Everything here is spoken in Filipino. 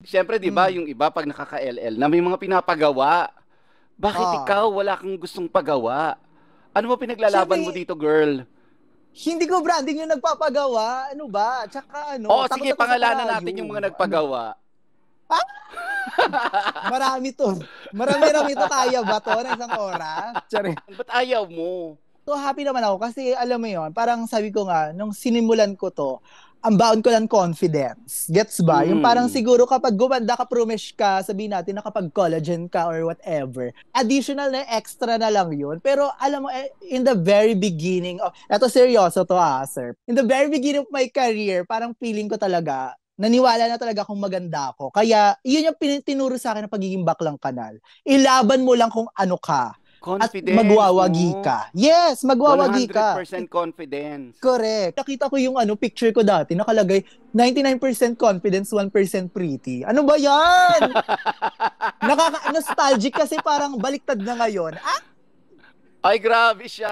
Siyempre, di ba, Mm. yung iba pag nakaka-LL na may mga pinapagawa. Bakit Ah. ikaw wala kang gustong pagawa? Ano mo pinaglalaban mo Siyempre, dito, girl? hindi ko branding yung nagpapagawa. Ano ba? Tsaka ano, Oo, takot sige, na to sa pangalanan natin yung karayom. mga Ano? nagpagawa. Ah, marami to. Marami-rami to. Kaya ba to na isang oras? Tsare. Ba't ayaw mo? So happy naman ako kasi alam mo yon, parang sabi ko nga, nung sinimulan ko to, ang baon ko lang confidence. Gets ba? Yung parang Mm. siguro kapag gumanda ka, promesh ka, sabihin natin na kapag collagen ka or whatever, additional na extra na lang yun. Pero alam mo, in the very beginning of, eto seryoso to sir. In the very beginning of my career, parang feeling ko talaga, naniwala na talaga akong maganda ako. Kaya, yun yung tinuro sa akin ng pagiging baklang kanal. Ilaban mo lang kung ano ka at Confidence, magwawagi no? ka. Yes, magwawagi ka. 100% confidence. Correct. Nakita ko yung picture ko dati, nakalagay 99% confidence, 1% pretty. Ano ba yan? Nakaka-nostalgic kasi parang baliktad na ngayon. Ah, Ay, grabe siya.